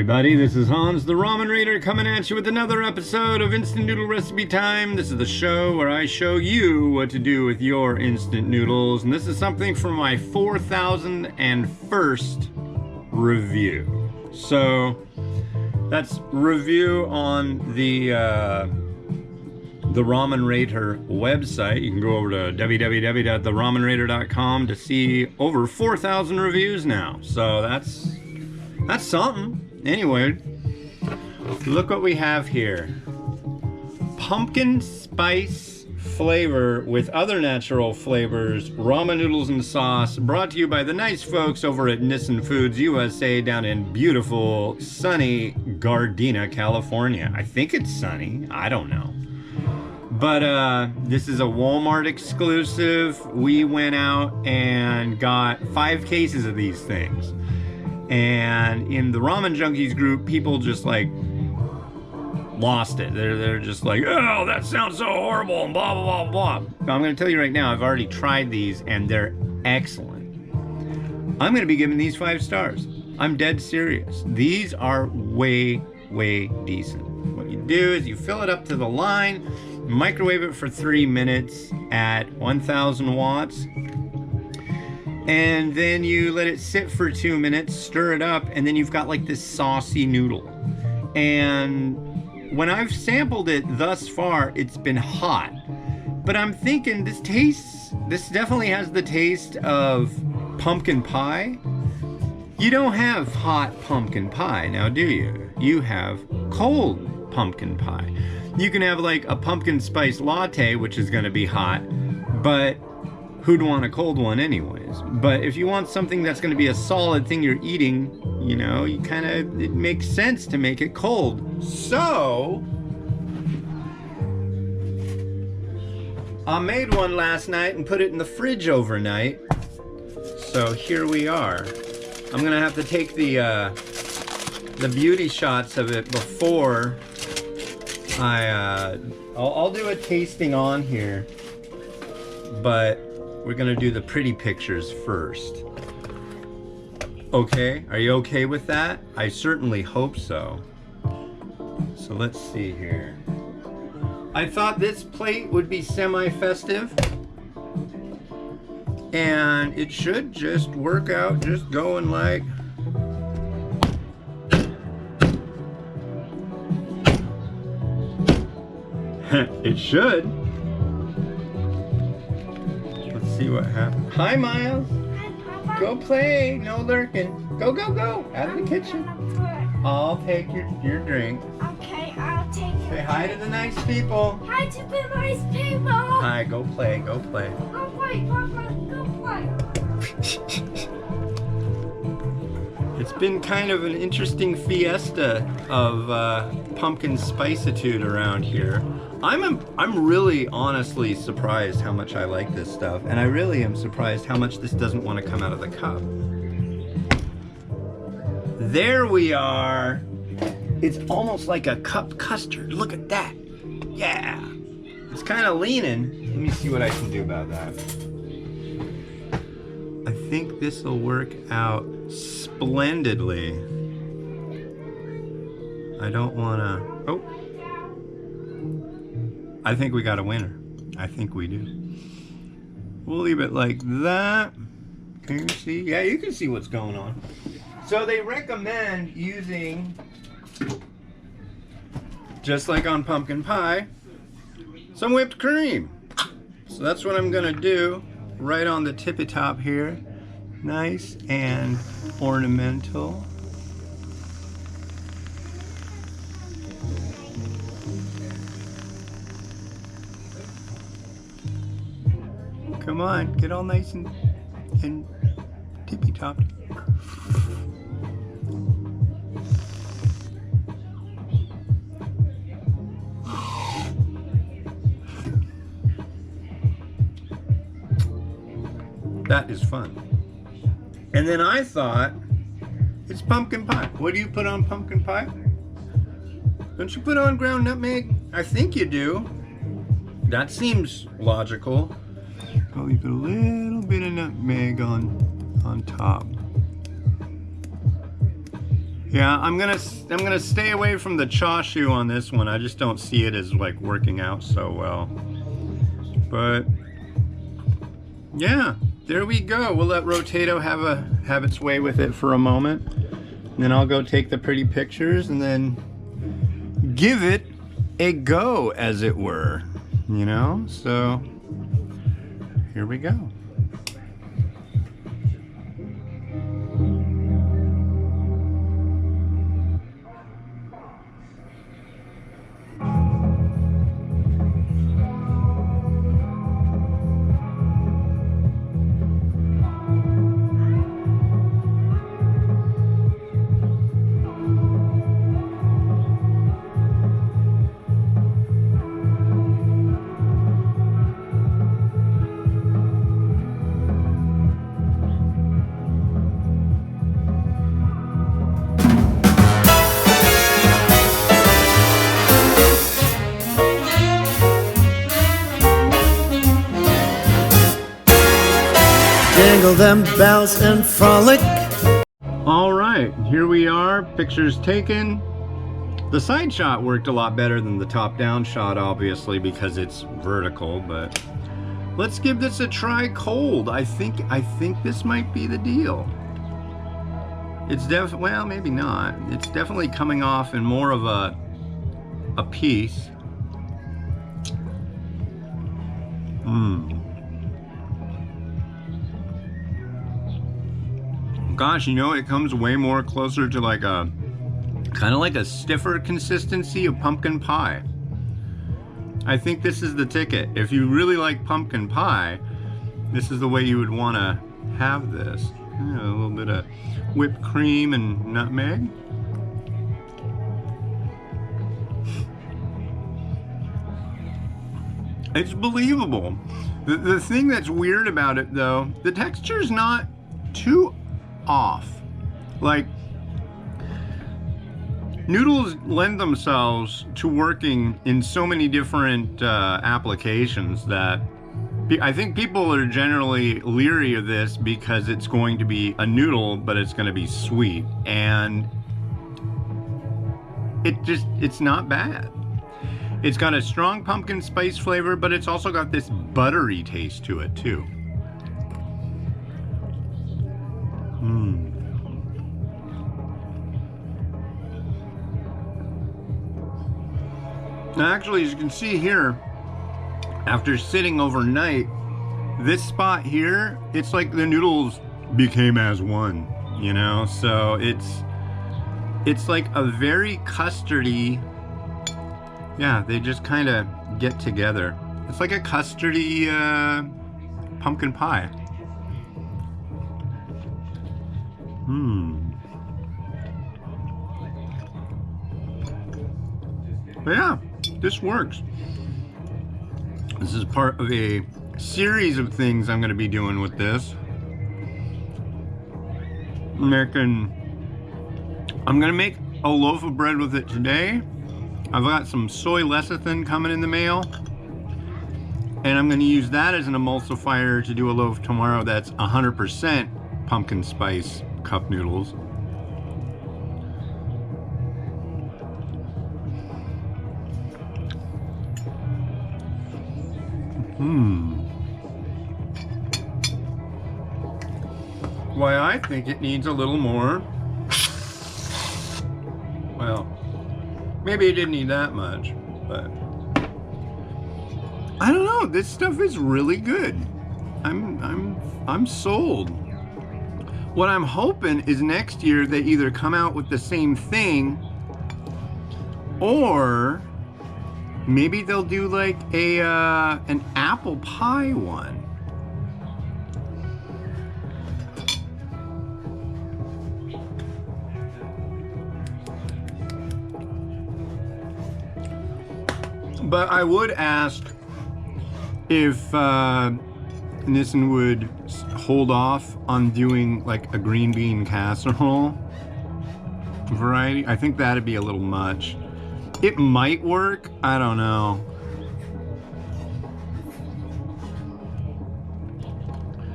everybody, this is Hans the Ramen Raider coming at you with another episode of Instant Noodle Recipe Time. This is the show where I show you what to do with your instant noodles, and this is something from my 4001st review. So that's review on the Ramen Raider website. You can go over to www.theramenraider.com to see over 4,000 reviews now. So that's something. Anyway, look what we have here. Pumpkin spice flavor with other natural flavors, ramen noodles and sauce, brought to you by the nice folks over at Nissin Foods USA down in beautiful, sunny Gardena, California. I think it's sunny. I don't know. But this is a Walmart exclusive. We went out and got 5 cases of these things. And in the Ramen Junkies group, people just like lost it. They're just like, oh, that sounds so horrible and blah, blah, blah, blah. But I'm going to tell you right now, I've already tried these and they're excellent. I'm going to be giving these 5 stars. I'm dead serious. These are way, way decent. What you do is you fill it up to the line, microwave it for 3 minutes at 1000 watts. And then you let it sit for 2 minutes, stir it up, and then you've got like this saucy noodle. And when I've sampled it thus far, it's been hot. But I'm thinking this definitely has the taste of pumpkin pie. You don't have hot pumpkin pie now, do you? You have cold pumpkin pie. You can have like a pumpkin spice latte, which is gonna be hot, but who'd want a cold one anyways? But if you want something that's going to be a solid thing you're eating, you know, it makes sense to make it cold. So I made one last night and put it in the fridge overnight. So here we are. I'm going to have to take the beauty shots of it before I'll do a tasting on here, but we're gonna do the pretty pictures first. Okay, are you okay with that? I certainly hope so. So let's see here. I thought this plate would be semi-festive, and it should just work out just going like it should. See what happens. Hi, Miles. Hi, Papa. Go play. No lurking. Go, go, go. Out of the kitchen. I'll take your drink. Okay, I'll take it. Say hi to the nice people. Hi to the nice people. Hi, go play. Go play. Go play, Papa. Go play. It's been kind of an interesting fiesta of pumpkin spicitude around here. I'm really honestly surprised how much I like this stuff, and I really am surprised how much this doesn't want to come out of the cup. There we are. It's almost like a cup custard. Look at that. Yeah. It's kind of leaning. Let me see what I can do about that. I think this will work out splendidly. I don't want to... Oh. I think we got a winner. I think we do. We'll leave it like that. Can you see? Yeah, you can see what's going on. So they recommend using, just like on pumpkin pie, some whipped cream. So that's what I'm gonna do right on the tippy top here. Nice and ornamental. Come on, get all nice and tippy-topped. That is fun. And then I thought, it's pumpkin pie. What do you put on pumpkin pie? Don't you put on ground nutmeg? I think you do. That seems logical. Probably put a little bit of nutmeg on top. Yeah, I'm gonna stay away from the chashu on this one. I just don't see it as like working out so well. But yeah, there we go. We'll let Rotato have its way with it for a moment. And then I'll go take the pretty pictures and then give it a go, as it were. You know? So here we go. Jingle them bells and frolic. All right, here we are, pictures taken. The side shot worked a lot better than the top-down shot, obviously, because it's vertical, but let's give this a try cold. I think this might be the deal. It's well, maybe not. It's definitely coming off in more of a piece. Gosh, you know, it comes way more closer to like a kind of like a stiffer consistency of pumpkin pie. I think this is the ticket. If you really like pumpkin pie, this is the way you would want to have this. Yeah, a little bit of whipped cream and nutmeg. It's believable. The thing that's weird about it, though, the texture's not too off. Like, noodles lend themselves to working in so many different applications that I think people are generally leery of this because it's going to be a noodle, but it's going to be sweet, and it's not bad. It's got a strong pumpkin spice flavor, but it's also got this buttery taste to it too. Now, actually, as you can see here, after sitting overnight, this spot here, it's like the noodles became as one, you know? So it's like a very custardy, yeah, they just kind of get together. It's like a custardy pumpkin pie. But yeah, this works. This is part of a series of things I'm going to be doing with this. I'm going to make a loaf of bread with it today. I've got some soy lecithin coming in the mail, and I'm going to use that as an emulsifier to do a loaf tomorrow that's 100% pumpkin spice cup noodles. Why, I think it needs a little more. Well, maybe it didn't need that much, but I don't know. This stuff is really good. I'm sold. What I'm hoping is next year they either come out with the same thing, or maybe they'll do like an apple pie one. But I would ask if Nissin would hold off on doing like a green bean casserole variety. I think that'd be a little much. It might work, I don't know.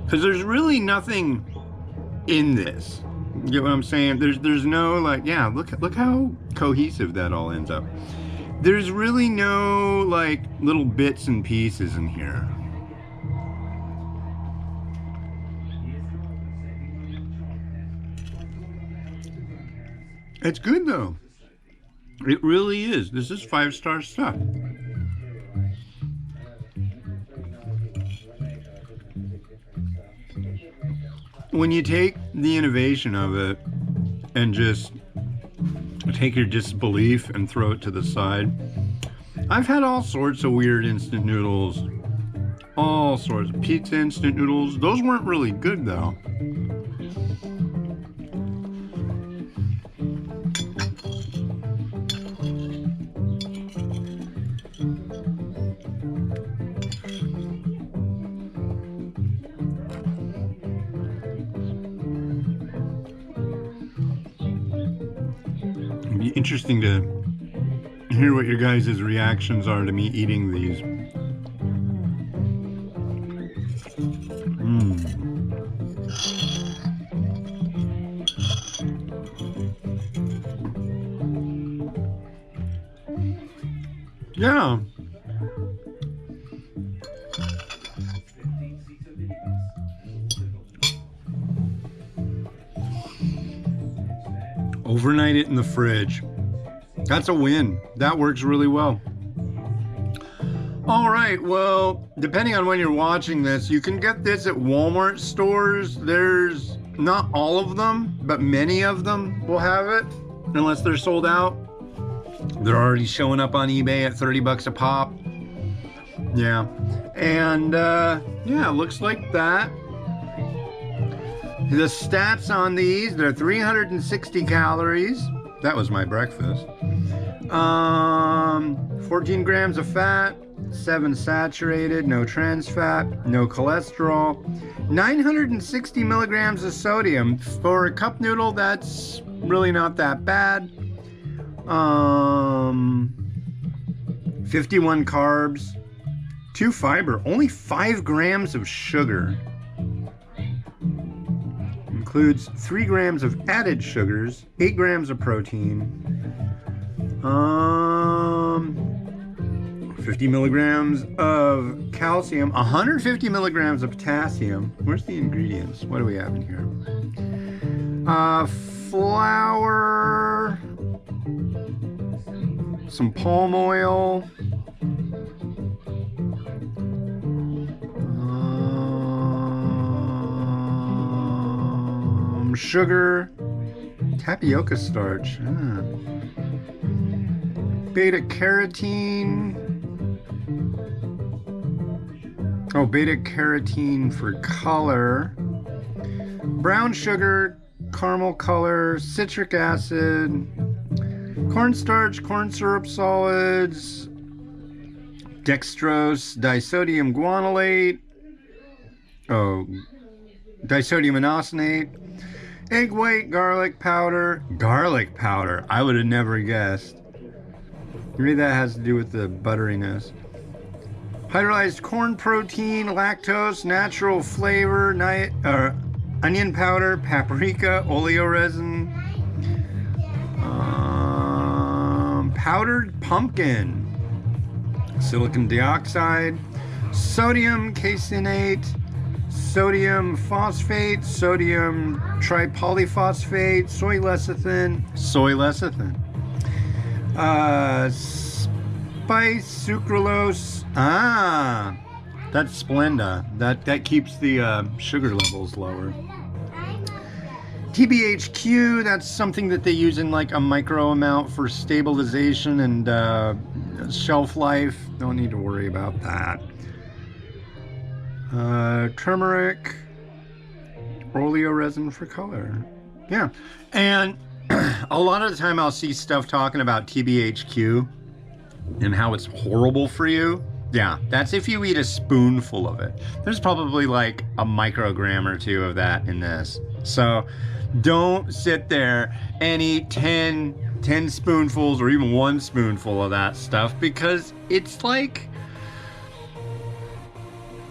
Because there's really nothing in this. You get what I'm saying? There's no like, yeah, look how cohesive that all ends up. There's really no like little bits and pieces in here. It's good though. It really is. This is 5-star stuff. When you take the innovation of it and just take your disbelief and throw it to the side. I've had all sorts of weird instant noodles. All sorts of pizza instant noodles. Those weren't really good though. It'd be interesting to hear what your guys' reactions are to me eating these. Yeah. Overnight it in the fridge. That's a win. That works really well. All right, well, depending on when you're watching this, you can get this at Walmart stores. There's not all of them, but many of them will have it, unless they're sold out. They're already showing up on eBay at 30 bucks a pop. Yeah. And yeah, it looks like that. The stats on these, they're 360 calories. That was my breakfast. 14 grams of fat, 7 saturated, no trans fat, no cholesterol, 960 milligrams of sodium. For a cup noodle, that's really not that bad. 51 carbs, 2 fiber, only 5 grams of sugar. Includes 3 grams of added sugars, 8 grams of protein, 50 milligrams of calcium, 150 milligrams of potassium. Where's the ingredients? What do we have in here? Flour, some palm oil, sugar, tapioca starch, beta carotene. Oh, beta carotene for color, brown sugar, caramel color, citric acid, cornstarch, corn syrup solids, dextrose, disodium guanylate, disodium inosonate, egg white, garlic powder. Garlic powder. I would have never guessed. Maybe that has to do with the butteriness. Hydrolyzed corn protein, lactose, natural flavor, onion powder, paprika, oleoresin, powdered pumpkin, silicon dioxide, sodium caseinate, sodium phosphate, sodium tripolyphosphate, soy lecithin, spice, sucralose. That's Splenda. That keeps the sugar levels lower. TBHQ, that's something that they use in like a micro amount for stabilization and shelf life. Don't need to worry about that. Turmeric, oleoresin for color. Yeah, and a lot of the time I'll see stuff talking about TBHQ and how it's horrible for you. Yeah, that's if you eat a spoonful of it. There's probably like a microgram or 2 of that in this. So don't sit there and eat 10 spoonfuls or even 1 spoonful of that stuff, because it's like,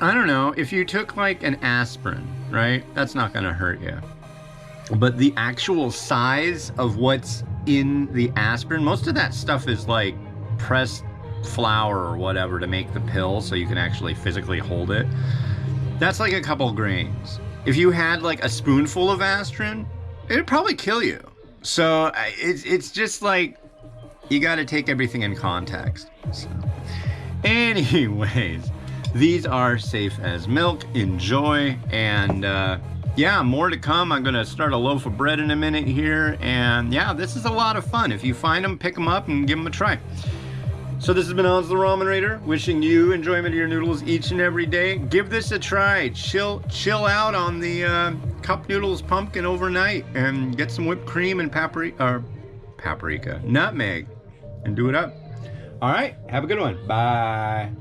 I don't know, if you took like an aspirin, right? That's not gonna hurt you. But the actual size of what's in the aspirin, most of that stuff is like pressed flour or whatever to make the pill so you can actually physically hold it. That's like a couple grains. If you had like a spoonful of aspirin, it'd probably kill you. So it's just like, you got to take everything in context. So, anyways, these are safe as milk. Enjoy. And yeah, more to come. I'm going to start a loaf of bread in a minute here. And yeah, this is a lot of fun. If you find them, pick them up and give them a try. So this has been Hans the Ramen Raider, wishing you enjoyment of your noodles each and every day. Give this a try. Chill out on the cup noodles pumpkin overnight and get some whipped cream and paprika, nutmeg, and do it up. All right, have a good one. Bye.